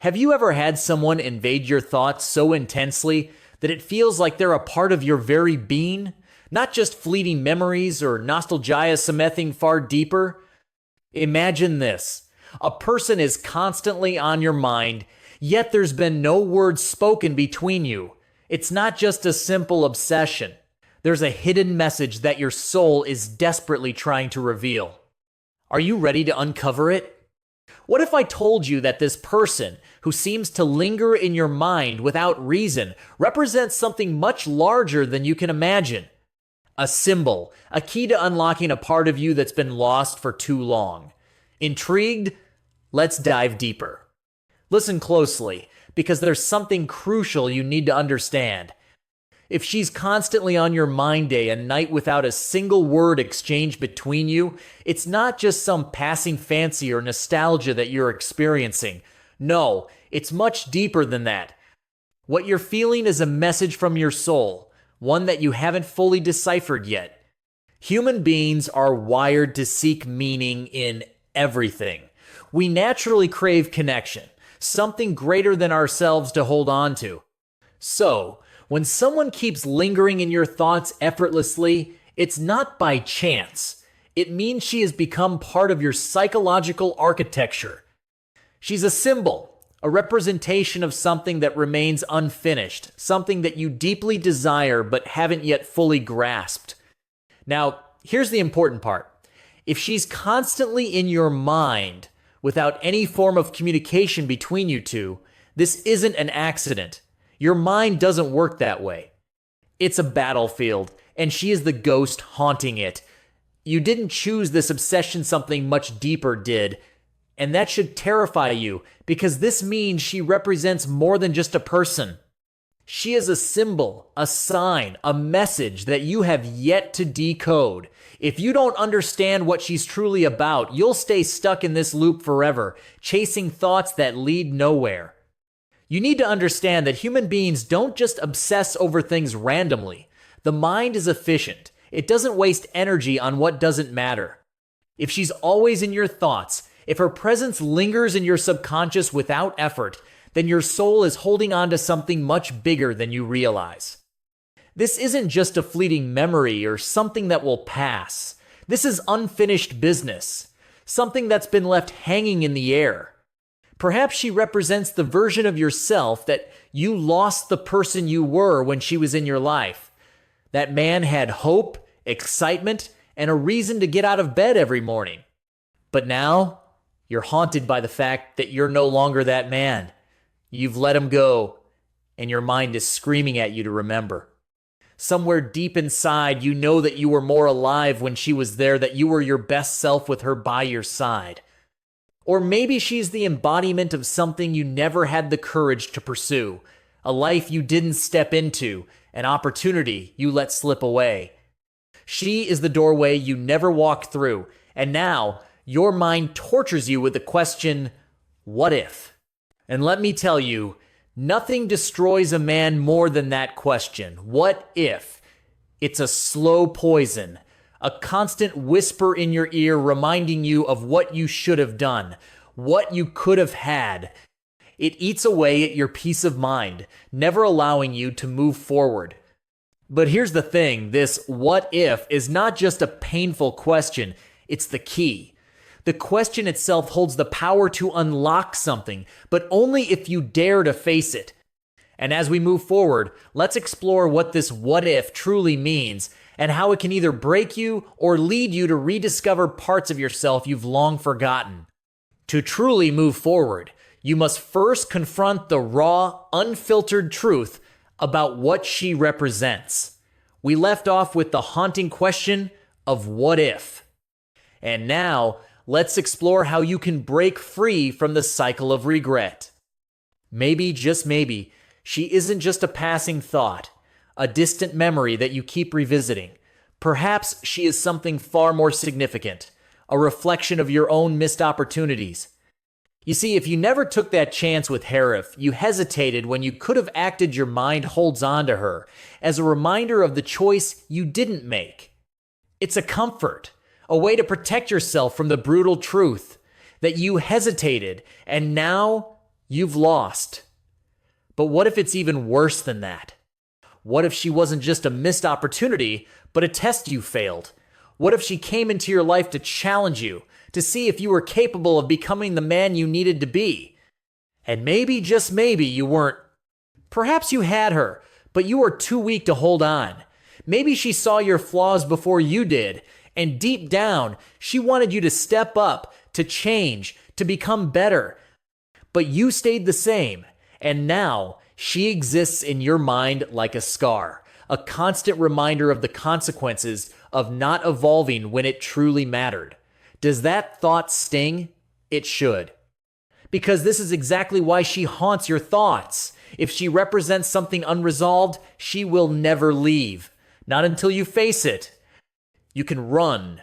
Have you ever had someone invade your thoughts so intensely that it feels like they're a part of your very being? Not just fleeting memories or nostalgia something far deeper? Imagine this. A person is constantly on your mind, yet there's been no words spoken between you. It's not just a simple obsession. There's a hidden message that your soul is desperately trying to reveal. Are you ready to uncover it? What if I told you that this person, who seems to linger in your mind without reason, represents something much larger than you can imagine? A symbol, a key to unlocking a part of you that's been lost for too long. Intrigued? Let's dive deeper. Listen closely, because there's something crucial you need to understand. If she's constantly on your mind day and night without a single word exchanged between you, it's not just some passing fancy or nostalgia that you're experiencing. No, it's much deeper than that. What you're feeling is a message from your soul, one that you haven't fully deciphered yet. Human beings are wired to seek meaning in everything. We naturally crave connection, something greater than ourselves to hold on to. So, when someone keeps lingering in your thoughts effortlessly, it's not by chance. It means she has become part of your psychological architecture. She's a symbol, a representation of something that remains unfinished, something that you deeply desire but haven't yet fully grasped. Now, here's the important part. If she's constantly in your mind without any form of communication between you two, this isn't an accident. Your mind doesn't work that way. It's a battlefield, and she is the ghost haunting it. You didn't choose this obsession, something much deeper did. And that should terrify you, because this means she represents more than just a person. She is a symbol, a sign, a message that you have yet to decode. If you don't understand what she's truly about, you'll stay stuck in this loop forever, chasing thoughts that lead nowhere. You need to understand that human beings don't just obsess over things randomly. The mind is efficient. It doesn't waste energy on what doesn't matter. If she's always in your thoughts, if her presence lingers in your subconscious without effort, then your soul is holding on to something much bigger than you realize. This isn't just a fleeting memory or something that will pass. This is unfinished business, something that's been left hanging in the air. Perhaps she represents the version of yourself that you lost the person you were when she was in your life. That man had hope, excitement, and a reason to get out of bed every morning. But now, you're haunted by the fact that you're no longer that man. You've let him go, and your mind is screaming at you to remember. Somewhere deep inside, you know that you were more alive when she was there, that you were your best self with her by your side. Or maybe she's the embodiment of something you never had the courage to pursue, a life you didn't step into, an opportunity you let slip away. She is the doorway you never walked through, and now your mind tortures you with the question, what if? And let me tell you, nothing destroys a man more than that question, what if? It's a slow poison, a constant whisper in your ear reminding you of what you should have done, what you could have had. It eats away at your peace of mind, never allowing you to move forward. But here's the thing, this what if is not just a painful question, it's the key. The question itself holds the power to unlock something, but only if you dare to face it. And as we move forward, let's explore what this what if truly means and how it can either break you or lead you to rediscover parts of yourself you've long forgotten. To truly move forward, you must first confront the raw, unfiltered truth about what she represents. We left off with the haunting question of what if. And now, let's explore how you can break free from the cycle of regret. Maybe, just maybe, she isn't just a passing thought, a distant memory that you keep revisiting. Perhaps she is something far more significant, a reflection of your own missed opportunities. You see, if you never took that chance with Harif, you hesitated when you could have acted. Your mind holds on to her as a reminder of the choice you didn't make. It's a comfort, a way to protect yourself from the brutal truth that you hesitated, and now You've lost. But what if it's even worse than that? What if she wasn't just a missed opportunity, but a test you failed? What if she came into your life to challenge you, to see if you were capable of becoming the man you needed to be? And maybe, just maybe, you weren't. Perhaps you had her, but you were too weak to hold on. Maybe she saw your flaws before you did, and deep down, she wanted you to step up, to change, to become better. But you stayed the same, and now she exists in your mind like a scar, a constant reminder of the consequences of not evolving when it truly mattered. Does that thought sting? It should. Because this is exactly why she haunts your thoughts. If she represents something unresolved, she will never leave. Not until you face it. You can run.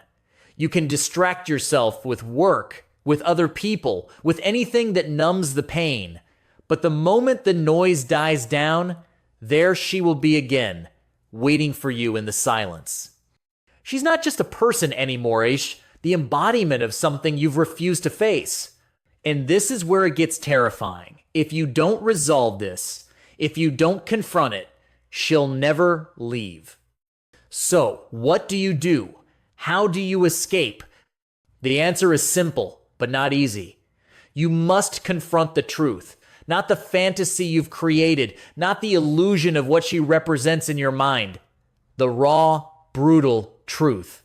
You can distract yourself with work, with other people, with anything that numbs the pain. But the moment the noise dies down, there she will be again, waiting for you in the silence. She's not just a person anymore, Ish, the embodiment of something you've refused to face. And this is where it gets terrifying. If you don't resolve this, if you don't confront it, she'll never leave. So, what do you do? How do you escape? The answer is simple, but not easy. You must confront the truth, not the fantasy you've created, not the illusion of what she represents in your mind. The raw, brutal truth.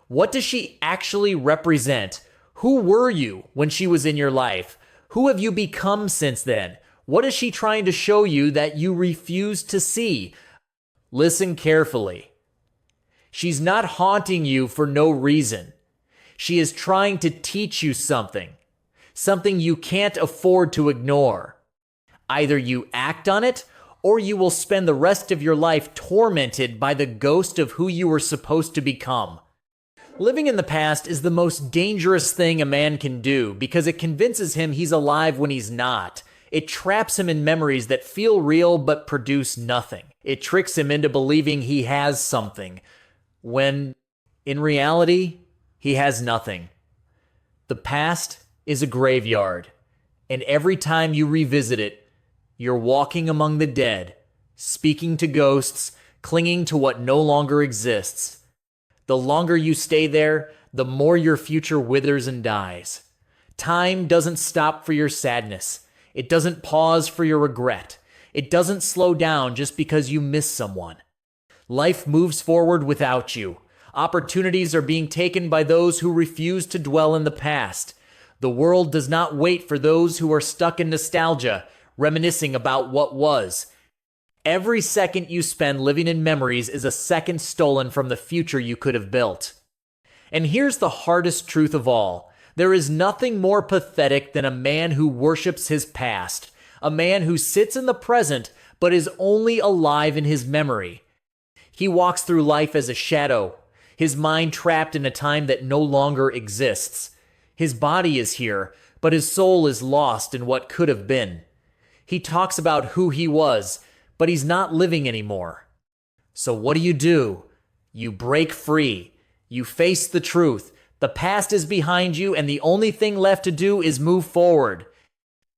What does she actually represent? Who were you when she was in your life? Who have you become since then? What is she trying to show you that you refuse to see? Listen carefully. She's not haunting you for no reason. She is trying to teach you something you can't afford to ignore. Either you act on it, or you will spend the rest of your life tormented by the ghost of who you were supposed to become. Living in the past is the most dangerous thing a man can do because it convinces him he's alive when he's not. It traps him in memories that feel real but produce nothing. It tricks him into believing he has something, when in reality, he has nothing. The past is a graveyard, and every time you revisit it, you're walking among the dead, speaking to ghosts, clinging to what no longer exists. The longer you stay there, the more your future withers and dies. Time doesn't stop for your sadness. It doesn't pause for your regret. It doesn't slow down just because you miss someone. Life moves forward without you. Opportunities are being taken by those who refuse to dwell in the past. The world does not wait for those who are stuck in nostalgia, reminiscing about what was. Every second you spend living in memories is a second stolen from the future you could have built. And here's the hardest truth of all. There is nothing more pathetic than a man who worships his past, a man who sits in the present but is only alive in his memory. He walks through life as a shadow, his mind trapped in a time that no longer exists. His body is here, but his soul is lost in what could have been. He talks about who he was, but he's not living anymore. So what do? You break free. You face the truth. The past is behind you, and the only thing left to do is move forward.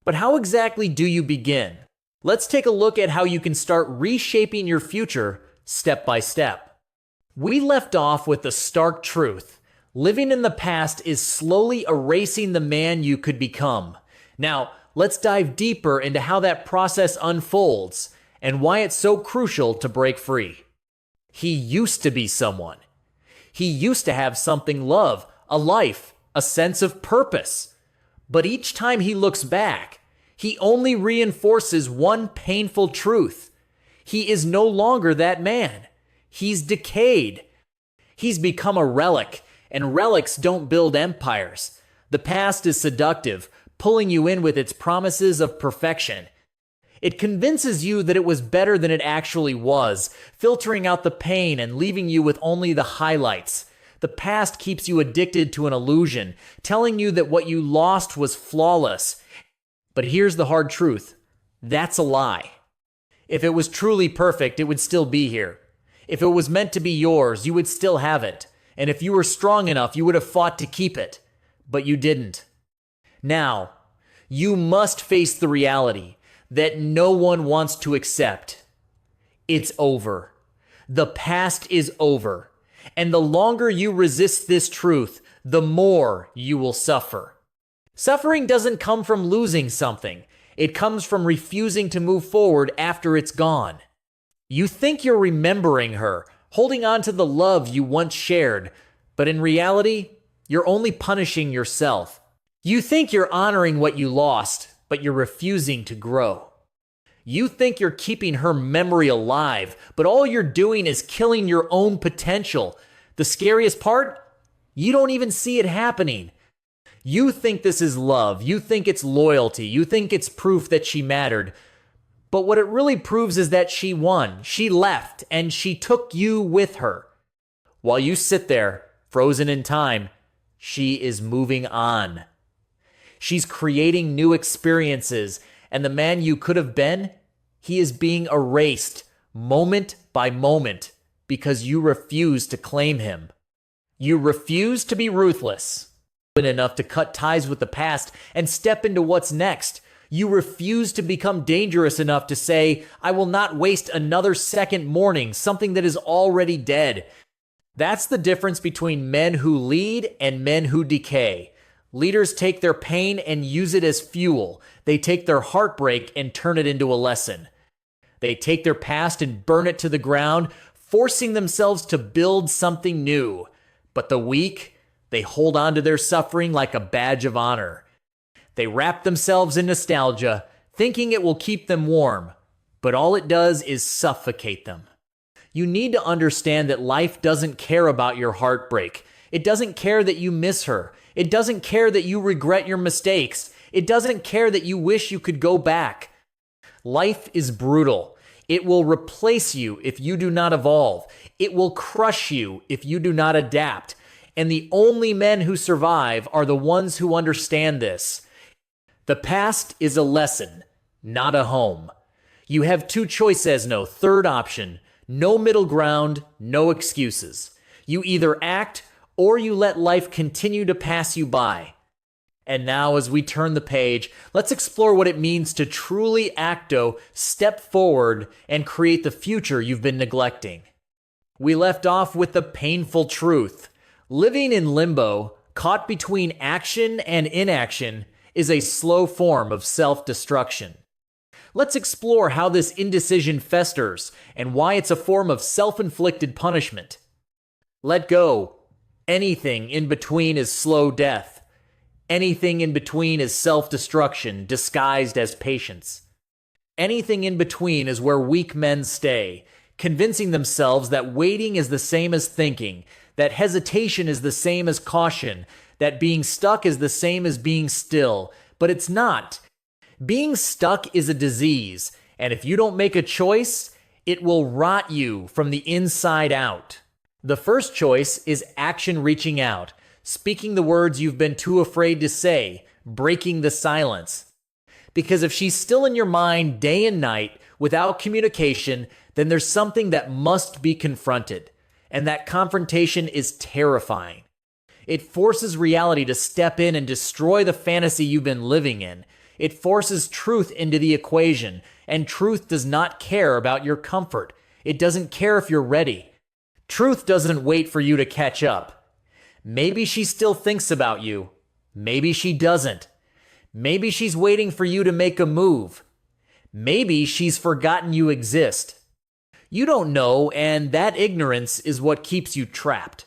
But how exactly do you begin? Let's take a look at how you can start reshaping your future step by step. We left off with the stark truth. Living in the past is slowly erasing the man you could become. Now, let's dive deeper into how that process unfolds and why it's so crucial to break free. He used to be someone. He used to have something love, a life, a sense of purpose. But each time he looks back, he only reinforces one painful truth. He is no longer that man. He's decayed. He's become a relic, and relics don't build empires. The past is seductive, pulling you in with its promises of perfection. It convinces you that it was better than it actually was, filtering out the pain and leaving you with only the highlights. The past keeps you addicted to an illusion, telling you that what you lost was flawless. But here's the hard truth. That's a lie. If it was truly perfect, it would still be here. If it was meant to be yours, you would still have it. And if you were strong enough, you would have fought to keep it. But you didn't. Now, You must face the reality that no one wants to accept. It's over. The past is over. And the longer you resist this truth, the more you will suffer. Suffering doesn't come from losing something. It comes from refusing to move forward after it's gone. You think you're remembering her, holding on to the love you once shared, but in reality, you're only punishing yourself. You think you're honoring what you lost, but you're refusing to grow. You think you're keeping her memory alive, but all you're doing is killing your own potential. The scariest part? You don't even see it happening. You think this is love. You think it's loyalty. You think it's proof that she mattered. But what it really proves is that she won. She left, and she took you with her. While you sit there, frozen in time, she is moving on. She's creating new experiences, and the man you could have been, he is being erased moment by moment because you refuse to claim him. You refuse to be ruthless enough to cut ties with the past and step into what's next. You refuse to become dangerous enough to say, I will not waste another second mourning something that is already dead. That's the difference between men who lead and men who decay. Leaders take their pain and use it as fuel. They take their heartbreak and turn it into a lesson. They take their past and burn it to the ground, forcing themselves to build something new. But the weak, they hold on to their suffering like a badge of honor. They wrap themselves in nostalgia, thinking it will keep them warm, but all it does is suffocate them. You need to understand that life doesn't care about your heartbreak. It doesn't care that you miss her. It doesn't care that you regret your mistakes. It doesn't care that you wish you could go back. Life is brutal. It will replace you if you do not evolve. It will crush you if you do not adapt. And the only men who survive are the ones who understand this. The past is a lesson, not a home. You have two choices, no third option, no middle ground, no excuses. You either act or you let life continue to pass you by. And now, as we turn the page, let's explore what it means to truly step forward and create the future you've been neglecting. We left off with the painful truth. Living in limbo, caught between action and inaction, is a slow form of self-destruction. Let's explore how this indecision festers and why it's a form of self-inflicted punishment. Let go. Anything in between is slow death. Anything in between is self-destruction disguised as patience. Anything in between is where weak men stay, convincing themselves that waiting is the same as thinking, that hesitation is the same as caution, that being stuck is the same as being still. But it's not. Being stuck is a disease, and if you don't make a choice, it will rot you from the inside out. The first choice is action reaching out, speaking the words you've been too afraid to say, breaking the silence. Because if she's still in your mind day and night without communication, then there's something that must be confronted. And that confrontation is terrifying. It forces reality to step in and destroy the fantasy you've been living in. It forces truth into the equation, and truth does not care about your comfort. It doesn't care if you're ready. Truth doesn't wait for you to catch up. Maybe she still thinks about you. Maybe she doesn't. Maybe she's waiting for you to make a move. Maybe she's forgotten you exist. You don't know, and that ignorance is what keeps you trapped.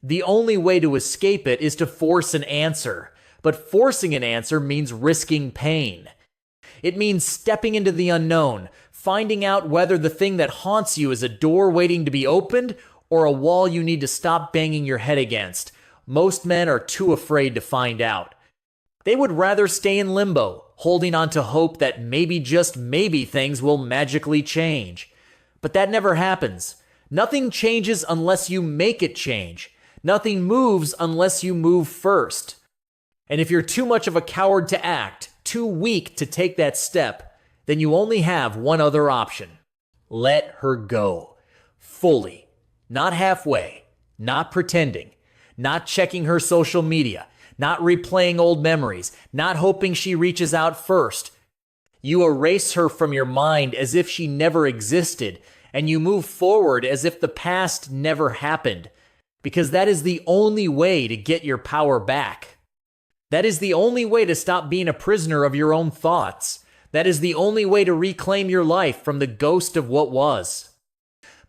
The only way to escape it is to force an answer, but forcing an answer means risking pain. It means stepping into the unknown, finding out whether the thing that haunts you is a door waiting to be opened or a wall you need to stop banging your head against. Most men are too afraid to find out. They would rather stay in limbo, holding on to hope that maybe, just maybe, things will magically change. But that never happens. Nothing changes unless you make it change. Nothing moves unless you move first. And if you're too much of a coward to act, too weak to take that step, then you only have one other option. Let her go. Fully. Not halfway. Not pretending. Not checking her social media. not replaying old memories, not hoping she reaches out first. You erase her from your mind as if she never existed, and you move forward as if the past never happened, because that is the only way to get your power back. That is the only way to stop being a prisoner of your own thoughts. That is the only way to reclaim your life from the ghost of what was.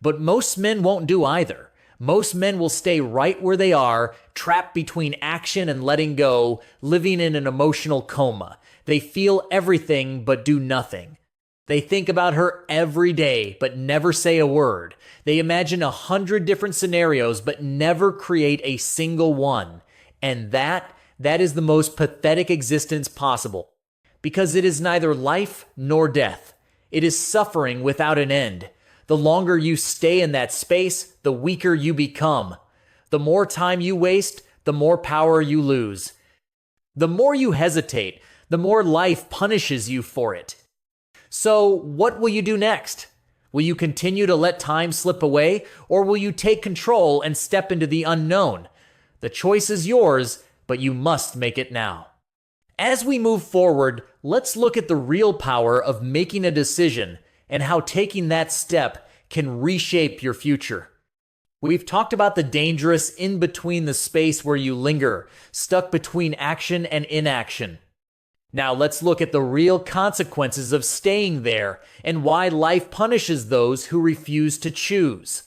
But most men won't do either. Most men will stay right where they are, trapped between action and letting go, living in an emotional coma. They feel everything but do nothing. They think about her every day but never say a word. They imagine 100 different scenarios but never create a single one. And that is the most pathetic existence possible. Because it is neither life nor death. It is suffering without an end. The longer you stay in that space, the weaker you become. The more time you waste, the more power you lose. The more you hesitate, the more life punishes you for it. So, what will you do next? Will you continue to let time slip away, or will you take control and step into the unknown? The choice is yours, but you must make it now. As we move forward, let's look at the real power of making a decision and how taking that step can reshape your future. We've talked about the dangerous in between the space where you linger, stuck between action and inaction. Now let's look at the real consequences of staying there and why life punishes those who refuse to choose.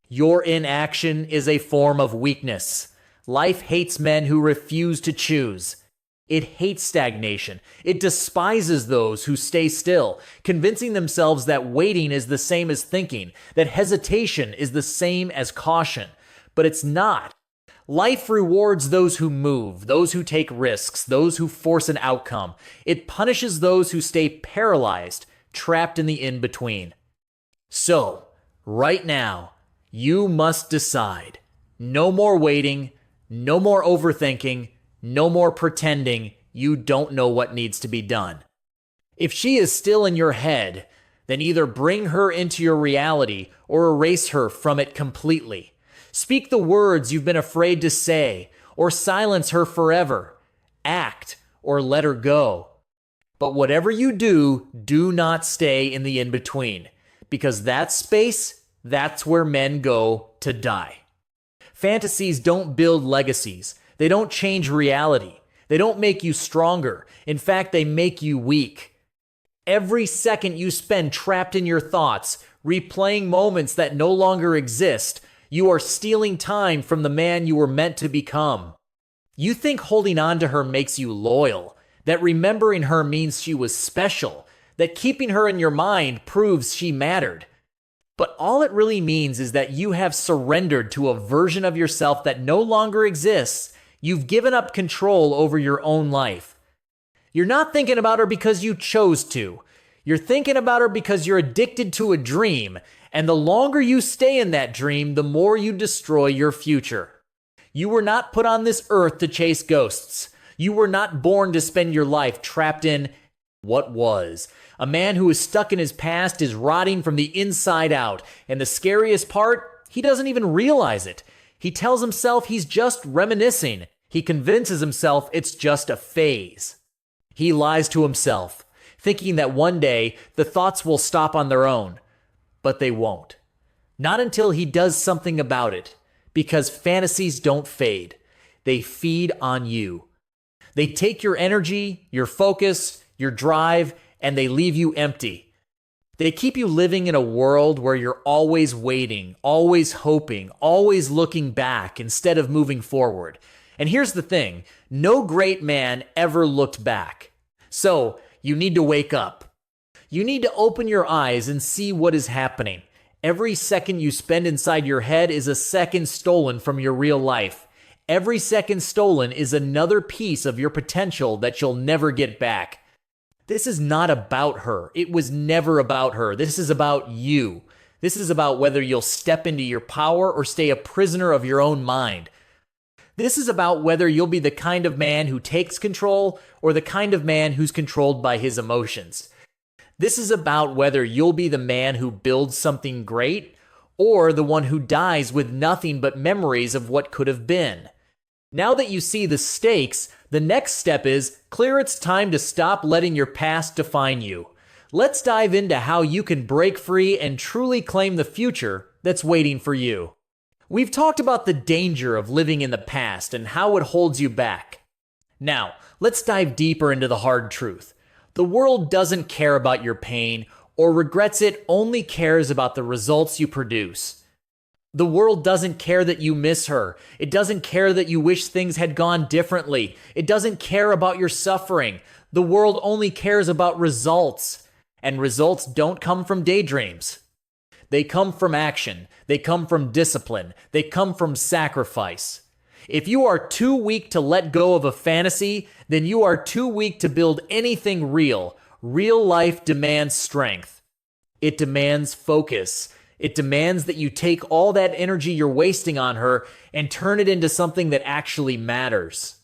Your inaction is a form of weakness. Life hates men who refuse to choose. It hates stagnation. It despises those who stay still, convincing themselves that waiting is the same as thinking, that hesitation is the same as caution. But it's not. Life rewards those who move, those who take risks, those who force an outcome. It punishes those who stay paralyzed, trapped in the in-between. So, right now, you must decide. No more waiting, no more overthinking, no more pretending you don't know what needs to be done. If she is still in your head, then either bring her into your reality or erase her from it completely. Speak the words you've been afraid to say, or silence her forever. Act, or let her go. But whatever you do, do not stay in the in-between, because that space, that's where men go to die. Fantasies don't build legacies. They don't change reality. They don't make you stronger. In fact, they make you weak. Every second you spend trapped in your thoughts, replaying moments that no longer exist, you are stealing time from the man you were meant to become. You think holding on to her makes you loyal, that remembering her means she was special, that keeping her in your mind proves she mattered. But all it really means is that you have surrendered to a version of yourself that no longer exists. You've given up control over your own life. You're not thinking about her because you chose to. You're thinking about her because you're addicted to a dream, and the longer you stay in that dream, the more you destroy your future. You were not put on this earth to chase ghosts. You were not born to spend your life trapped in what was. A man who is stuck in his past is rotting from the inside out, and the scariest part, he doesn't even realize it. He tells himself he's just reminiscing. He convinces himself it's just a phase. He lies to himself, thinking that one day the thoughts will stop on their own. But they won't. Not until he does something about it, because fantasies don't fade. They feed on you. They take your energy, your focus, your drive, and they leave you empty. They keep you living in a world where you're always waiting, always hoping, always looking back instead of moving forward. And here's the thing, no great man ever looked back. So, you need to wake up. You need to open your eyes and see what is happening. Every second you spend inside your head is a second stolen from your real life. Every second stolen is another piece of your potential that you'll never get back. This is not about her. It was never about her. This is about you. This is about whether you'll step into your power or stay a prisoner of your own mind. This is about whether you'll be the kind of man who takes control or the kind of man who's controlled by his emotions. This is about whether you'll be the man who builds something great or the one who dies with nothing but memories of what could have been. Now that you see the stakes, the next step is clear. It's time to stop letting your past define you. Let's dive into how you can break free and truly claim the future that's waiting for you. We've talked about the danger of living in the past and how it holds you back. Now, let's dive deeper into the hard truth. The world doesn't care about your pain or regrets it, only cares about the results you produce. The world doesn't care that you miss her. It doesn't care that you wish things had gone differently. It doesn't care about your suffering. The world only cares about results. And results don't come from daydreams. They come from action. They come from discipline. They come from sacrifice. If you are too weak to let go of a fantasy, then you are too weak to build anything real. Real life demands strength. It demands focus. It demands that you take all that energy you're wasting on her and turn it into something that actually matters.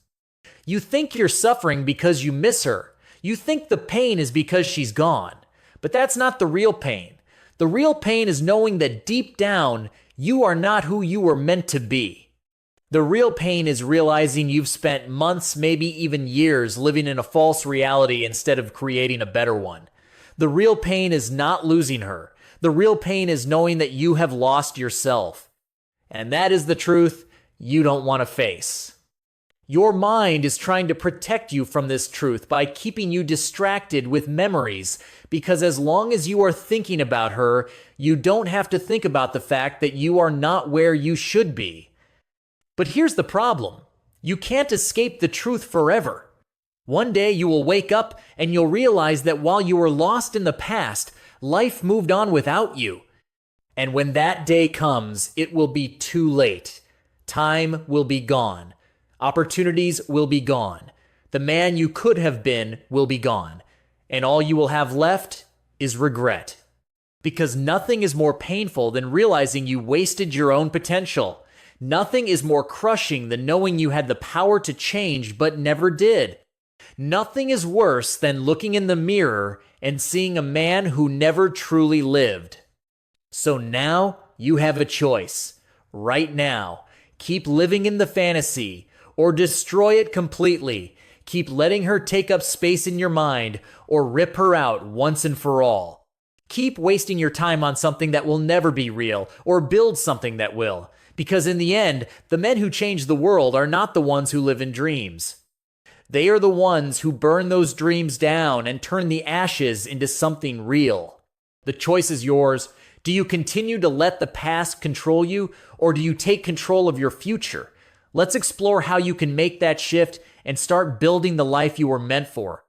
You think you're suffering because you miss her. You think the pain is because she's gone. But that's not the real pain. The real pain is knowing that deep down, you are not who you were meant to be. The real pain is realizing you've spent months, maybe even years, living in a false reality instead of creating a better one. The real pain is not losing her. The real pain is knowing that you have lost yourself. And that is the truth you don't want to face. Your mind is trying to protect you from this truth by keeping you distracted with memories, because as long as you are thinking about her, you don't have to think about the fact that you are not where you should be. But here's the problem. You can't escape the truth forever. One day you will wake up and you'll realize that while you were lost in the past, life moved on without you. And when that day comes, it will be too late. Time will be gone. Opportunities will be gone. The man you could have been will be gone. And all you will have left is regret. Because nothing is more painful than realizing you wasted your own potential. Nothing is more crushing than knowing you had the power to change but never did. Nothing is worse than looking in the mirror and seeing a man who never truly lived. So now you have a choice. Right now, keep living in the fantasy or destroy it completely. Keep letting her take up space in your mind or rip her out once and for all. Keep wasting your time on something that will never be real or build something that will. Because in the end, the men who change the world are not the ones who live in dreams. They are the ones who burn those dreams down and turn the ashes into something real. The choice is yours. Do you continue to let the past control you, or do you take control of your future? Let's explore how you can make that shift and start building the life you were meant for.